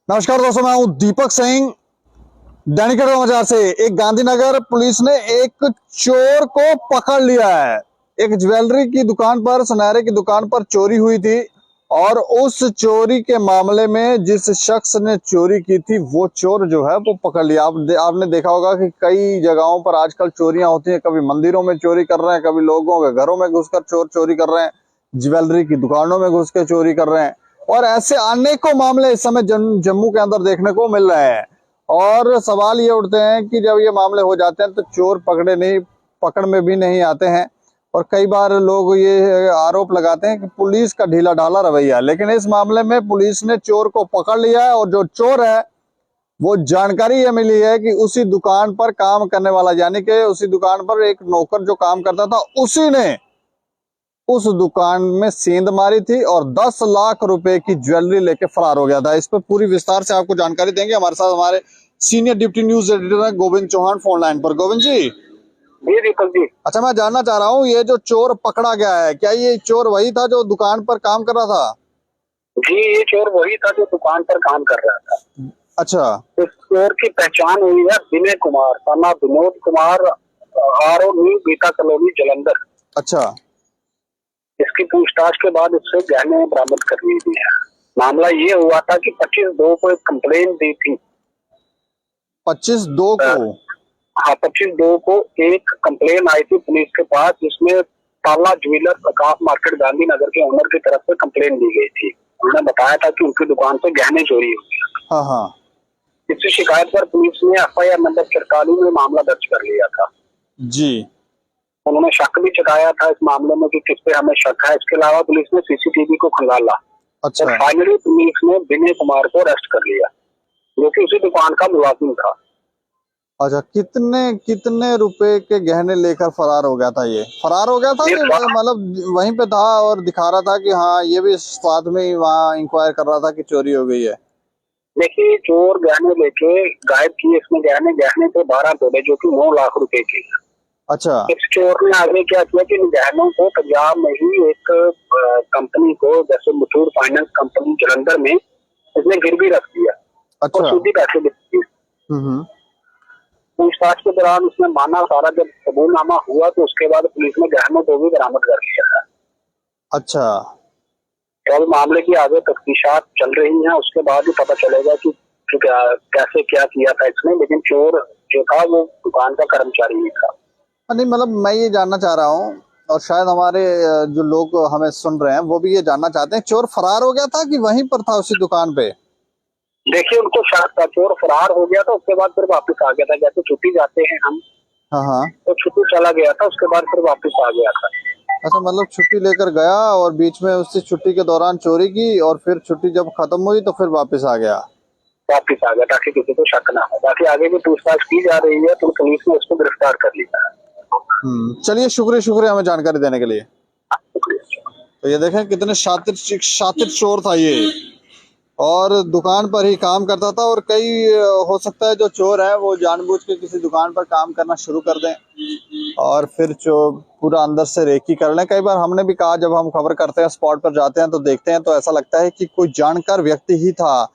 नमस्कार दोस्तों, मैं हूं दीपक सिंह। दैनिक समाचार से। एक गांधीनगर पुलिस ने एक चोर को पकड़ लिया है। एक ज्वेलरी की दुकान पर, सुनहरे की दुकान पर चोरी हुई थी और उस चोरी के मामले में जिस शख्स ने चोरी की थी वो चोर जो है वो पकड़ लिया। आपने देखा होगा कि कई जगहों पर आजकल चोरियां होती हैं। कभी मंदिरों में चोरी कर रहे हैं, कभी लोगों के घरों में घुसकर चोर चोरी कर रहे हैं, ज्वेलरी की दुकानों में घुस के चोरी कर रहे हैं और ऐसे अनेकों मामले इस समय जम्मू के अंदर देखने को मिल रहे हैं। और सवाल ये उठते हैं कि जब ये मामले हो जाते हैं तो चोर पकड़ में भी नहीं आते हैं। और कई बार लोग ये आरोप लगाते हैं कि पुलिस का ढीला ढाला रवैया, लेकिन इस मामले में पुलिस ने चोर को पकड़ लिया है। और जो चोर है वो जानकारी ये मिली है कि उसी दुकान पर काम करने वाला, यानी कि उसी दुकान पर एक नौकर जो काम करता था, उसी ने उस दुकान में सेंध मारी थी और 10 लाख रुपए की ज्वेलरी लेके फरार हो गया था। इस पर पूरी विस्तार से आपको जानकारी देंगे। हमारे साथ हमारे सीनियर डिप्टी न्यूज एडिटर है गोविंद चौहान फोन लाइन पर। गोविंद जी। जी दीपक जी। अच्छा, मैं जानना चाह रहा हूँ, ये जो चोर पकड़ा गया है, क्या ये चोर वही था जो दुकान पर काम कर रहा था? जी, ये चोर वही था जो दुकान पर काम कर रहा था। अच्छा। इस चोर की पहचान हुई है विनय कुमार, थाना Vinod Kumar, RO new beta colony Jalandhar. अच्छा। इसकी पूछताछ के बाद इससे गहने बरामद कर लिए गए हैं। मामला ये हुआ था कि 25/2 को एक कंप्लेन दी थी। 25/2 को? हाँ, 25/2 को एक कंप्लेन आई थी पुलिस के पास, जिसमें ताला ज्वेलर प्रकाश मार्केट गांधीनगर के ओनर की तरफ से कंप्लेन दी गई थी। उन्होंने बताया था कि उनकी दुकान से गहने चोरी हुए। हाँ हाँ। इसी शिकायत पर पुलिस ने एफआईआर नंबर 44 में मामला दर्ज कर लिया था। जी। उन्होंने शक भी जताया था इस मामले में कि किस पे हमें शक है। इसके अलावा पुलिस ने सीसीटीवी को खंगाला। अच्छा। और फाइनली पुलिस ने विनय कुमार को अरेस्ट कर लिया, जो कि उसी दुकान का मुलाजिम था। अच्छा, कितने कितने रुपए के गहने लेकर फरार हो गया था? ये फरार हो गया था कि मतलब वहीं पे था और दिखा रहा था कि हाँ, ये भी साथ में ही वहाँ इंक्वायर कर रहा था कि चोरी हो गई है? देखिए, चोर गहने लेके गायब किए। इसमें गहने थे 12 तोले, जो कि 9 लाख रुपए के। अच्छा। इस चोर ने आगे क्या किया कि इन गहनों को पंजाब में ही एक कंपनी को, जैसे मुथूट फाइनेंस कंपनी जलंधर में, इसने गिरवी रख दिया। अच्छा। और सूदी पैसे दे दिए। पूछताछ के दौरान उसने माना सारा। जब कबूलनामा हुआ तो उसके बाद पुलिस ने गहनों को भी बरामद कर लिया है। अच्छा। तो अब मामले की आगे तफ्तीशात चल रही हैं, उसके बाद ही पता चलेगा कि कैसे क्या किया था इसने। लेकिन चोर जो था वो दुकान का कर्मचारी ही था। नहीं, मतलब मैं ये जानना चाह रहा हूँ और शायद हमारे जो लोग हमें सुन रहे हैं वो भी ये जानना चाहते हैं, चोर फरार हो गया था कि वहीं पर था उसी दुकान पे? देखिए, उनको शक था। चोर फरार हो गया था, उसके बाद फिर वापस आ गया था। जैसे छुट्टी जाते हैं हम, हाँ हाँ। तो छुट्टी चला गया था, उसके बाद फिर वापस आ गया था। अच्छा, मतलब छुट्टी लेकर गया और बीच में उससे छुट्टी के दौरान चोरी की और फिर छुट्टी जब खत्म हुई तो फिर वापस आ गया? वापस आ गया ताकि किसी को शक ना हो। बाकी आगे भी पूछताछ की जा रही है, तो पुलिस ने उसको गिरफ्तार कर लिया है। चलिए, शुक्रिया हमें जानकारी देने के लिए। शुक्रिया। तो ये देखें कितने शातिर चोर था ये, और दुकान पर ही काम करता था। और कई हो सकता है जो चोर है वो जानबूझ के किसी दुकान पर काम करना शुरू कर दें और फिर जो पूरा अंदर से रेकी कर लें। कई बार हमने भी कहा, जब हम खबर करते हैं, स्पॉट पर जाते हैं तो देखते हैं तो ऐसा लगता है कि कोई जानकार व्यक्ति ही था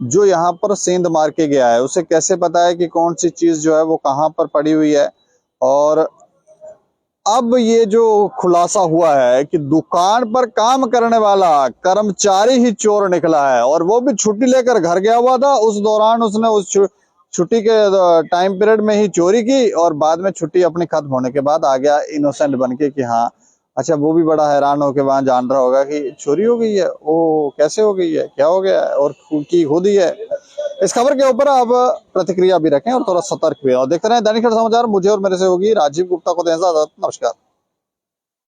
जो यहाँ पर सेंध मार के गया है। उसे कैसे पता है कि कौन सी चीज जो है वो कहाँ पर पड़ी हुई है। और अब ये जो खुलासा हुआ है कि दुकान पर काम करने वाला कर्मचारी ही चोर निकला है और वो भी छुट्टी लेकर घर गया हुआ था। उस दौरान उसने उस छुट्टी के टाइम पीरियड में ही चोरी की और बाद में छुट्टी अपनी खत्म होने के बाद आ गया इनोसेंट बनके कि हाँ। अच्छा, वो भी बड़ा हैरान होकर वहां जान रहा होगा कि चोरी हो गई है, ओ कैसे हो गई है, क्या हो गया है, और की खुद ही है। इस खबर के ऊपर आप प्रतिक्रिया भी रखें और थोड़ा सतर्क भी, और देखते रहे दैनिक समाचार। मुझे और मेरे से होगी राजीव गुप्ता को दें इजाजत। नमस्कार।